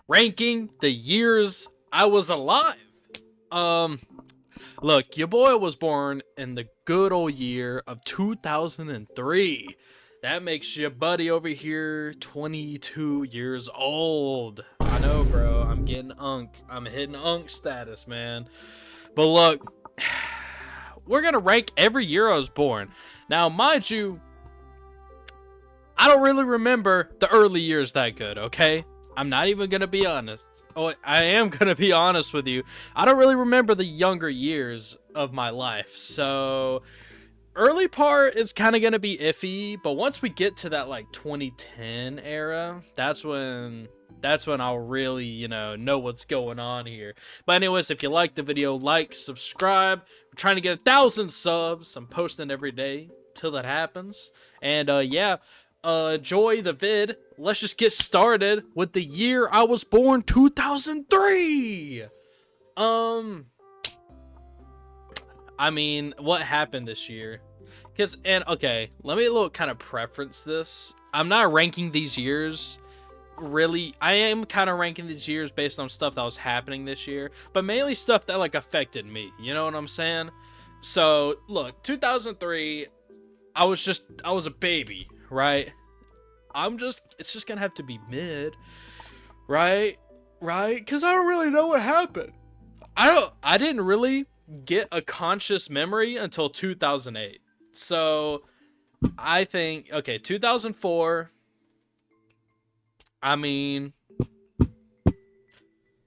ranking the years I was alive. Um, Look, your boy was born in the good old year of 2003. That makes your buddy over here 22 years old. I know, bro. I'm getting unk. I'm hitting unk status, man. But look, we're gonna rank every year I was born. Now, mind you, I don't really remember the early years that good, okay? I'm not even gonna be honest. Oh, I am gonna be honest with you. I don't really remember the younger years of my life. So, early part is kind of gonna be iffy, but once we get to that like 2010 era, that's when I'll really, know what's going on here. But anyways, if you like the video, like, subscribe. We're trying to get 1,000 subs. I'm posting every day till that happens. And yeah, enjoy the vid. Let's just get started with the year I was born, 2003. I mean, what happened this year? Okay, let me kind of preference this. I'm not ranking these years. Really, I am kind of ranking these years based on stuff that was happening this year, but mainly stuff that like affected me. You know what I'm saying? So, look, 2003, I was a baby, right? It's just gonna have to be mid, right? Right? Because I don't really know what happened. I didn't really get a conscious memory until 2008. So, I think, okay, 2004, I mean,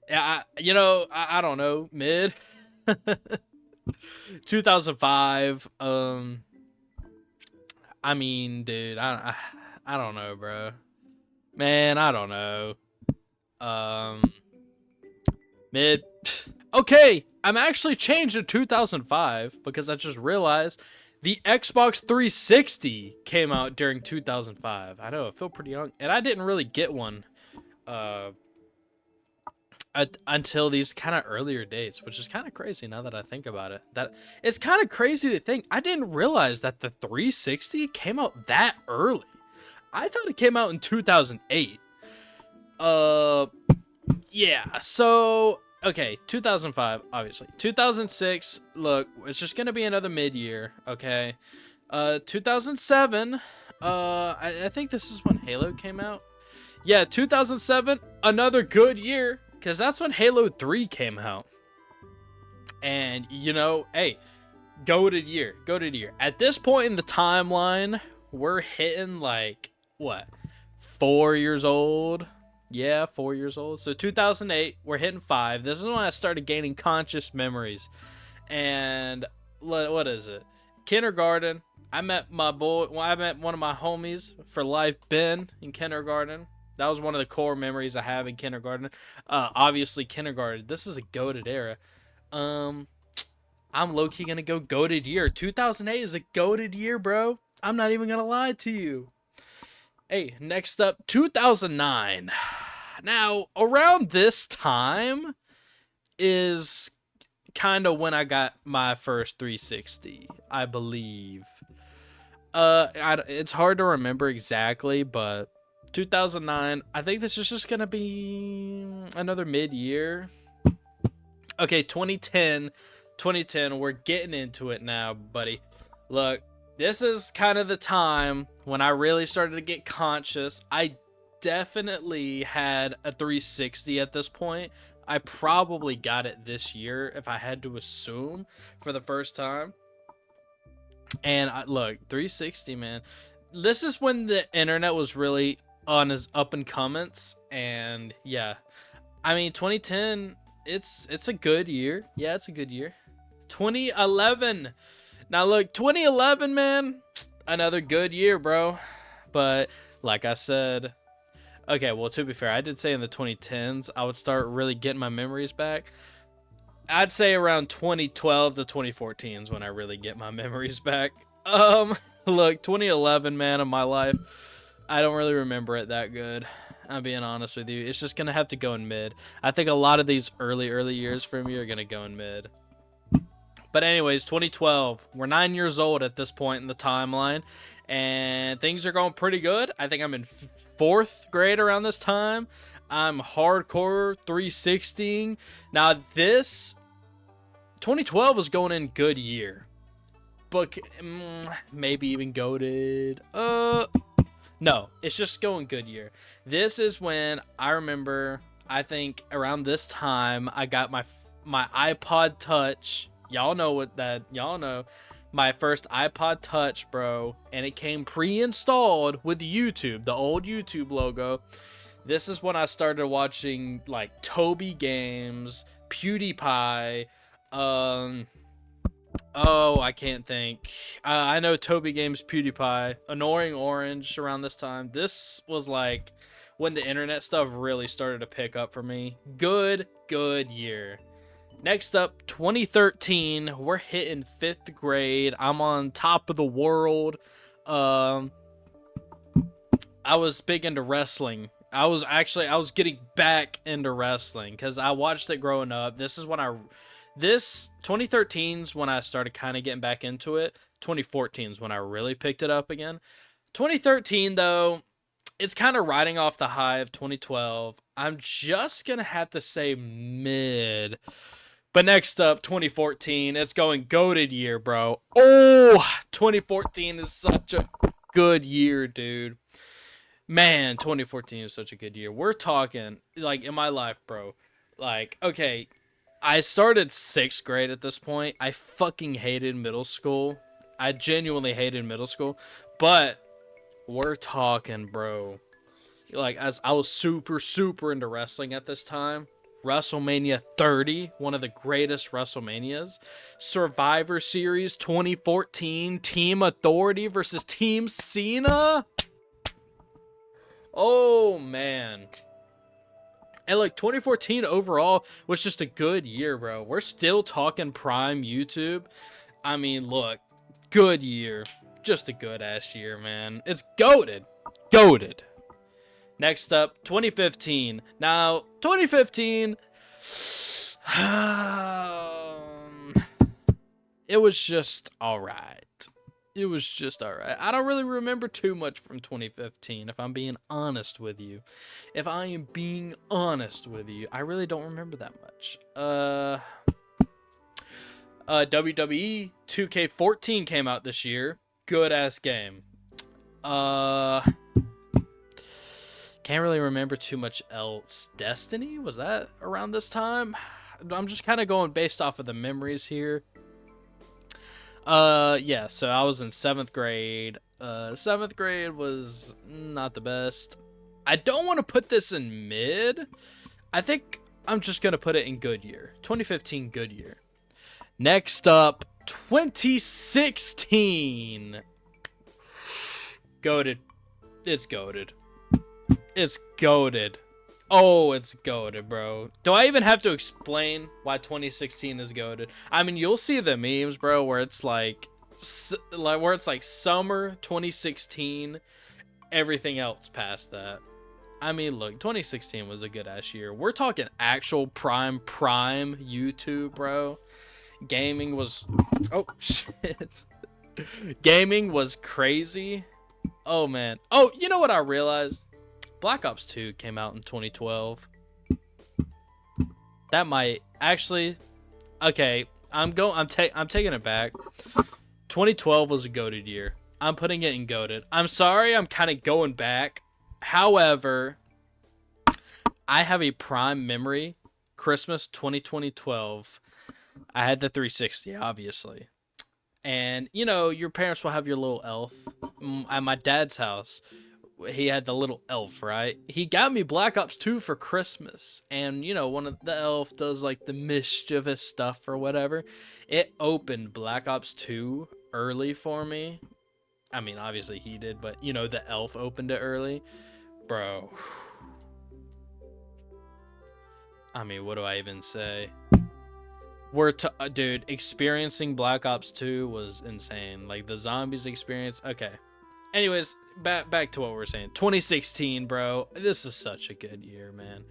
yeah, I don't know, mid. 2005, I mean, dude, I don't know, bro. Man, I don't know. Um, Mid. Okay, I'm actually changed to 2005 because I just realized the Xbox 360 came out during 2005. I know, I feel pretty young, and I didn't really get one until these kind of earlier dates, which is kind of crazy now that I think about it. That it's kind of crazy to think I didn't realize that the 360 came out that early. I thought it came out in 2008. Yeah. So, okay, 2005, obviously. 2006, look, it's just gonna be another mid-year, okay? 2007, I think this is when Halo came out. Yeah, 2007, another good year, because that's when Halo 3 came out. And, hey, goated year. At this point in the timeline, we're hitting, like, what, 4 years old? Yeah, 4 years old. So 2008, we're hitting 5. This is when I started gaining conscious memories. And what is it? Kindergarten. I met one of my homies for life, Ben, in kindergarten. That was one of the core memories I have in kindergarten. Obviously, kindergarten. This is a goated era. I'm low-key gonna go goated year. 2008 is a goated year, bro. I'm not even gonna lie to you. Hey, next up, 2009. Now, around this time is kind of when I got my first 360, I believe. It's hard to remember exactly, but 2009, I think this is just going to be another mid-year. Okay, 2010, we're getting into it now, buddy. Look, this is kind of the time when I really started to get conscious. I definitely had a 360 at this point. I probably got it this year if I had to assume for the first time. And look, 360, man. This is when the internet was really on its up and comings. And yeah, I mean, 2010, it's a good year. Yeah, it's a good year. 2011. Now look, 2011, man, another good year, bro. But like I said, okay, well, to be fair, I did say in the 2010s I would start really getting my memories back. I'd say around 2012 to 2014 is when I really get my memories back. Look, 2011, man, of my life, I don't really remember it that good. I'm being honest with you. It's just gonna have to go in mid. I think a lot of these early years for me are gonna go in mid. But anyways, 2012, we're 9 years old at this point in the timeline, and things are going pretty good. I think I'm in 4th grade around this time. I'm hardcore 360ing. Now this 2012 was going in good year. But maybe even goated. No, it's just going good year. This is when I remember, I think around this time, I got my iPod Touch. Y'all know my first iPod Touch, bro. And it came pre-installed with YouTube, the old YouTube logo. This is when I started watching like Toby Games, PewDiePie, oh, I can't think. I know Toby Games, PewDiePie, Annoying Orange around this time. This was like when the internet stuff really started to pick up for me. Good year. Next up, 2013. We're hitting 5th grade. I'm on top of the world. I was big into wrestling. I was getting back into wrestling because I watched it growing up. This 2013 is when I started kind of getting back into it. 2014 is when I really picked it up again. 2013 though, it's kind of riding off the high of 2012. I'm just gonna have to say mid. But next up, 2014, it's going goated year, bro. Oh, 2014 is such a good year, dude. Man, 2014 is such a good year. We're talking, like, in my life, bro. Like, okay, I started 6th grade at this point. I fucking hated middle school. I genuinely hated middle school. But we're talking, bro. Like, as I was super into wrestling at this time. WrestleMania 30, one of the greatest WrestleManias. Survivor Series 2014, Team Authority versus Team Cena. Oh, man. And like 2014 overall was just a good year, bro. We're still talking prime YouTube. I mean, look, good year. Just a good ass year, man. It's goated. Goated. Next up, 2015. Now, 2015, it was just alright. It was just alright. I don't really remember too much from 2015, if I'm being honest with you. If I am being honest with you, I really don't remember that much. WWE 2K14 came out this year. Good ass game. Can't really remember too much else. Destiny? Was that around this time? I'm just kind of going based off of the memories here. Yeah, so I was in 7th grade. 7th grade was not the best. I don't want to put this in mid. I think I'm just going to put it in good year. 2015, good year. Next up, 2016. Goated. It's goated. It's goated. Oh, it's goated, bro. Do I even have to explain why 2016 is goated? I mean, you'll see the memes, bro, where it's like where it's like summer 2016, everything else past that. I mean, look, 2016 was a good ass year. We're talking actual prime YouTube, bro. Gaming was, oh shit. Gaming was crazy. Oh man. Oh, you know what I realized? Black Ops 2 came out in 2012. That might actually, okay, I'm taking it back. 2012 was a goated year. I'm putting it in goated. I'm sorry, I'm kind of going back. However, I have a prime memory. Christmas 2012. I had the 360, obviously. And, you know, your parents will have your little elf. At my dad's house, he had the little elf, right? He got me Black Ops 2 for Christmas. And, you know, one of the elf does, like, the mischievous stuff or whatever. It opened Black Ops 2 early for me. I mean, obviously he did, but, you know, the elf opened it early. Bro. I mean, what do I even say? Dude, experiencing Black Ops 2 was insane. Like, the zombies experience. Okay. Anyways, back to what we were saying. 2016, bro. This is such a good year, man.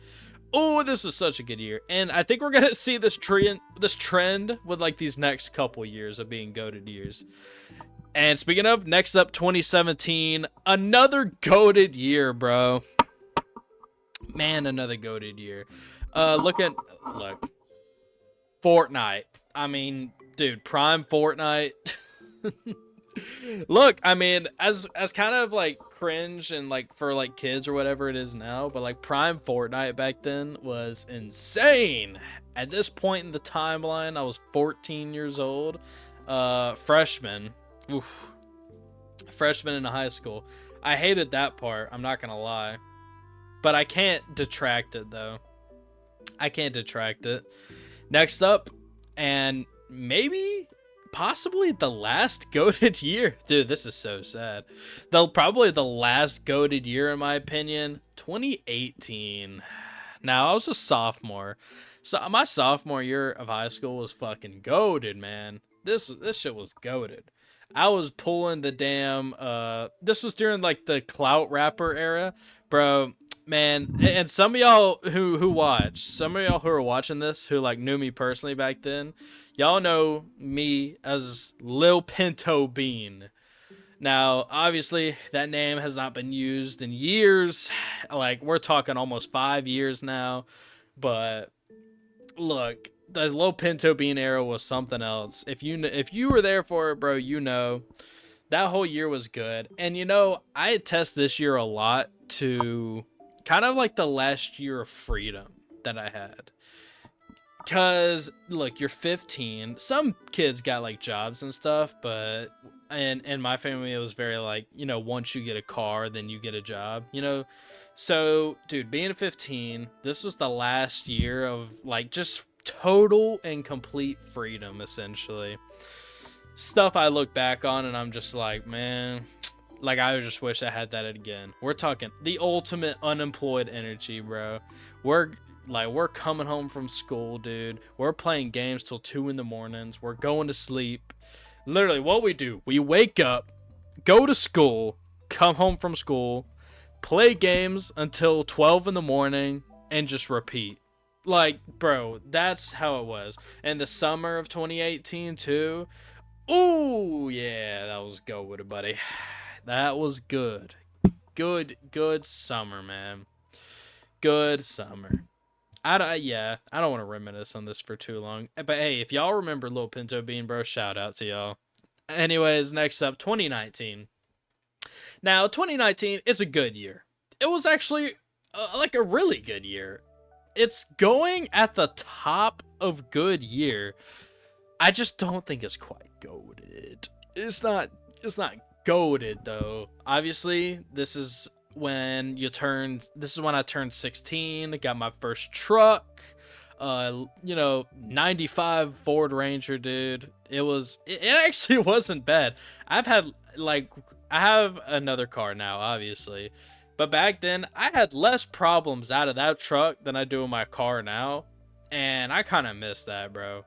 Oh, this was such a good year. And I think we're going to see this trend with, like, these next couple years of being goated years. And speaking of, next up, 2017. Another goated year, bro. Man, another goated year. Look, Fortnite. I mean, dude, prime Fortnite. Look, I mean, as kind of like cringe and like for like kids or whatever it is now, but like prime Fortnite back then was insane. At this point in the timeline, I was 14 years old, freshman. Oof. Freshman in high school. I hated that part, I'm not gonna lie. But I can't detract it though. I can't detract it. Next up, and maybe possibly the last goated year. Dude, this is so sad. Probably the last goated year in my opinion, 2018. Now, I was a sophomore. So my sophomore year of high school was fucking goated, man. This shit was goated. I was pulling the damn this was during like the clout rapper era, bro. Man, and some of y'all who watch, some of y'all who are watching this who like knew me personally back then, y'all know me as Lil Pinto Bean. Now, obviously, that name has not been used in years. Like we're talking almost 5 years now. But look, the Lil Pinto Bean era was something else. If you were there for it, bro, you know that whole year was good. And I attest this year a lot to kind of like the last year of freedom that I had. Cause look, you're 15. Some kids got like jobs and stuff, but in my family it was very like, once you get a car, then you get a job. So, dude, being 15, this was the last year of like just total and complete freedom, essentially. Stuff I look back on and I'm just like, man, like I just wish I had that again. We're talking the ultimate unemployed energy, bro. We're coming home from school, dude. We're playing games till 2 in the mornings. We're going to sleep. Literally, what we do, we wake up, go to school, come home from school, play games until 12 in the morning, and just repeat. Like, bro, that's how it was. And the summer of 2018, too. Oh, yeah, that was go with it, buddy. That was good. Good summer, man. Good summer. I don't want to reminisce on this for too long. But hey, if y'all remember Lil Pinto Bean, bro, shout out to y'all. Anyways, next up, 2019. Now, 2019 is a good year. It was actually like a really good year. It's going at the top of good year. I just don't think it's quite goated. It's not goated though. Obviously, this is when I turned 16, got my first truck. 95 Ford Ranger, dude. It actually wasn't bad. I have another car now, obviously. But back then, I had less problems out of that truck than I do in my car now. And I kind of miss that, bro.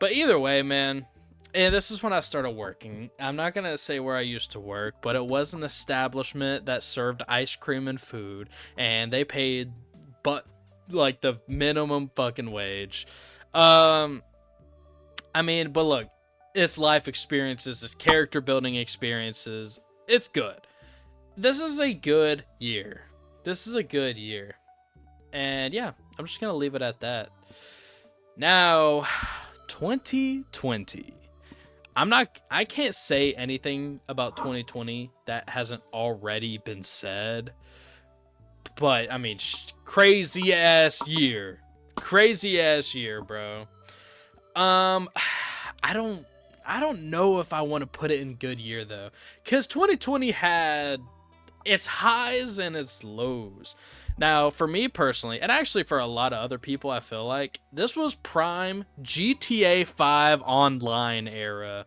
But either way, man, and this is when I started working. I'm not going to say where I used to work, but it was an establishment that served ice cream and food. And they paid like the minimum fucking wage. But look, it's life experiences, it's character building experiences. It's good. This is a good year. And yeah, I'm just going to leave it at that. Now, 2020. I can't say anything about 2020 that hasn't already been said. But I mean, crazy ass year, bro. I don't know if I want to put it in good year though, cause 2020 had its highs and its lows. Now, for me personally, and actually for a lot of other people, I feel like this was prime GTA 5 online era.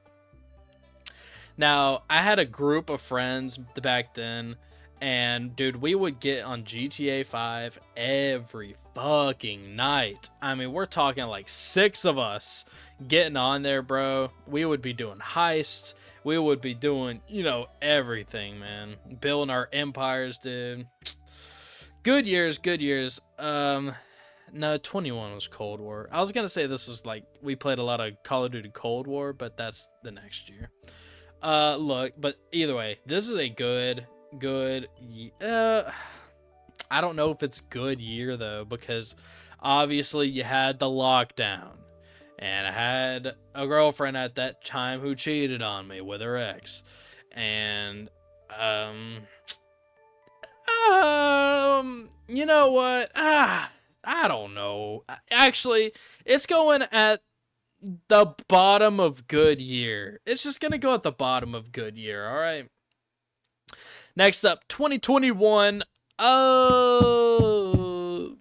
Now, I had a group of friends back then, and dude, we would get on GTA 5 every fucking night. I mean, we're talking like 6 of us getting on there, bro. We would be doing heists. We would be doing, everything, man. Building our empires, dude. Good years. No, 21 was Cold War. I was gonna say this was like we played a lot of Call of Duty Cold War, but that's the next year. Look, but either way, this is a good. I don't know if it's good year though, because obviously you had the lockdown, and I had a girlfriend at that time who cheated on me with her ex, and you know what? I don't know. Actually, it's going at the bottom of good year. It's just gonna go at the bottom of good year. All right. Next up, 2021. Oh,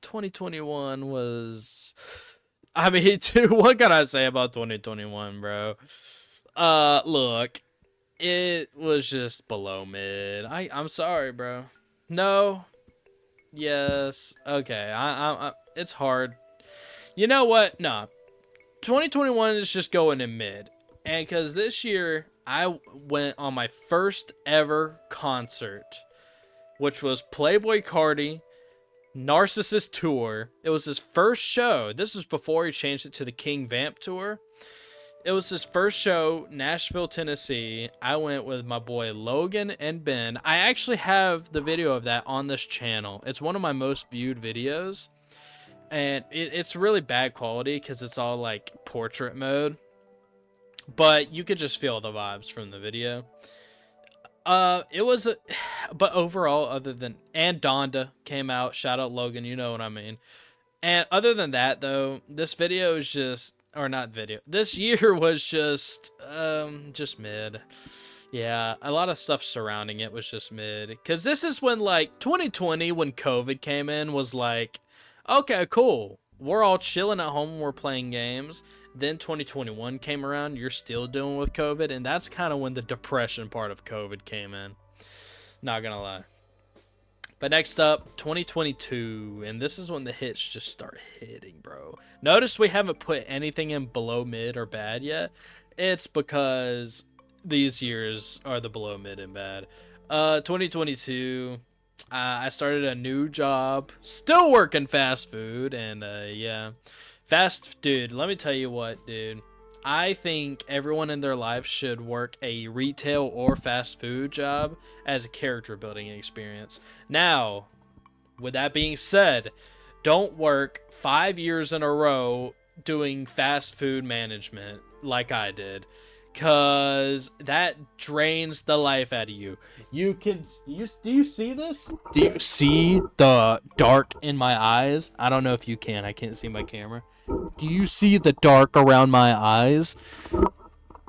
2021 was. I mean, dude, what can I say about 2021, bro? Look, it was just below mid. I'm sorry, bro. No. Yes. Okay. It's hard. You know what? Nah. 2021 is just going in mid. And because this year, I went on my first ever concert, which was Playboi Carti, Narcissist Tour. It was his first show. This was before he changed it to the King Vamp Tour. It was his first show, Nashville, Tennessee. I went with my boy Logan and Ben. I actually have the video of that on this channel. It's one of my most viewed videos. And it's really bad quality because it's all like portrait mode. But you could just feel the vibes from the video. It was but overall, other than, and Donda came out, shout out Logan, you know what I mean. And other than that though, this video is just, or not video, this year was just mid. Yeah, a lot of stuff surrounding it was just mid, because this is when, like, 2020, when COVID came in, was like, okay, cool, we're all chilling at home, we're playing games. Then 2021 came around, you're still dealing with COVID, and that's kind of when the depression part of COVID came in. Not gonna lie. But next up, 2022, and this is when the hits just start hitting, bro. Notice we haven't put anything in below mid or bad yet. It's because these years are the below mid and bad. 2022, I started a new job, still working fast food, and yeah. Dude, let me tell you what, dude. I think everyone in their life should work a retail or fast food job as a character building experience. Now, with that being said, don't work 5 years in a row doing fast food management like I did, cause that drains the life out of you. Do you see this? Do you see the dark in my eyes? I don't know if you can. I can't see my camera. Do you see the dark around my eyes?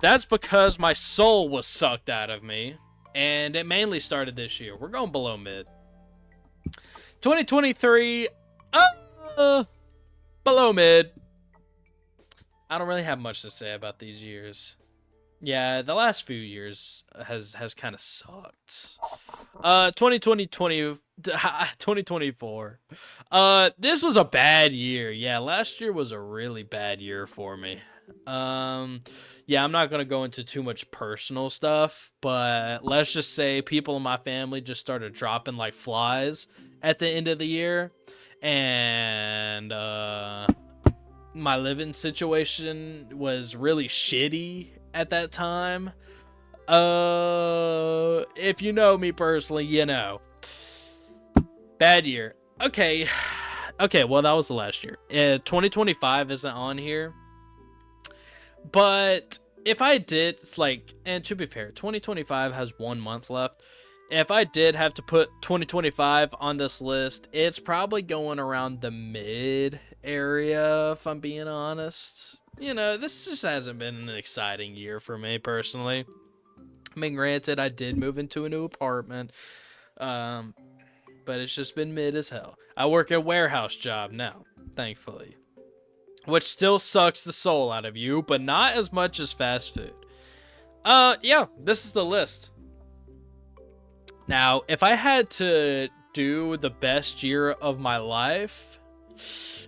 That's because my soul was sucked out of me, and it mainly started this year. We're going below mid. 2023, below mid. I don't really have much to say about these years. Yeah, the last few years has kind of sucked. 2024. This was a bad year. Yeah, last year was a really bad year for me. Yeah, I'm not going to go into too much personal stuff, but let's just say people in my family just started dropping like flies at the end of the year, and my living situation was really shitty at that time. If you know me personally, you know. Bad year. Okay, well, that was the last year. 2025 isn't on here. But if I did, like, and to be fair, 2025 has 1 month left. If I did have to put 2025 on this list, it's probably going around the mid area, if I'm being honest. You know, this just hasn't been an exciting year for me personally. I mean, granted, I did move into a new apartment, but it's just been mid as hell. I work a warehouse job now, thankfully, which still sucks the soul out of you, but not as much as fast food. Yeah, this is the list. Now, if I had to do the best year of my life,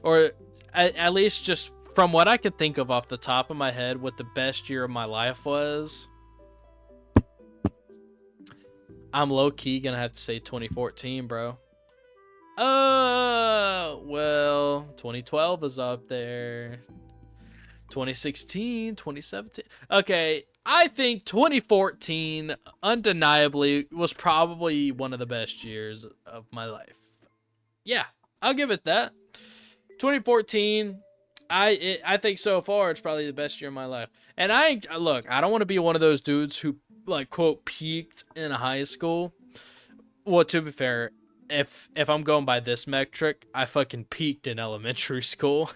or at least just from what I could think of off the top of my head, what the best year of my life was, I'm low-key gonna have to say 2014, bro. Well, 2012 is up there. 2016, 2017. Okay, I think 2014 undeniably was probably one of the best years of my life. Yeah, I'll give it that. 2014, I think so far it's probably the best year of my life. And I look, I don't want to be one of those dudes who like quote peaked in high school. Well, to be fair, if I'm going by this metric, I fucking peaked in elementary school.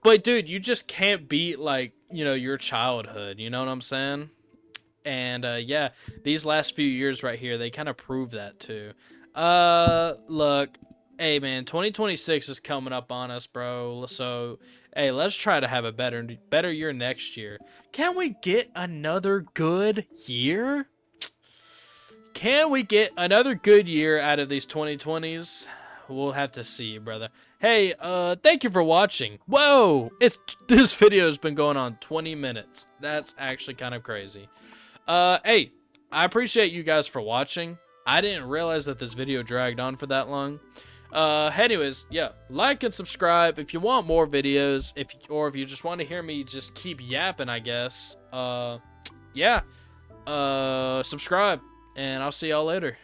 But dude, you just can't beat like, your childhood, you know what I'm saying? And yeah, these last few years right here, they kind of prove that too. Look, hey man, 2026 is coming up on us, bro. So, hey, let's try to have a better year next year. Can we get another good year? Can we get another good year out of these 2020s? We'll have to see, brother. Hey, thank you for watching. Whoa, this video has been going on 20 minutes. That's actually kind of crazy. Hey, I appreciate you guys for watching. I didn't realize that this video dragged on for that long. Anyways, yeah, like and subscribe if you want more videos, or if you just want to hear me just keep yapping, I guess. Yeah, subscribe, and I'll see y'all later.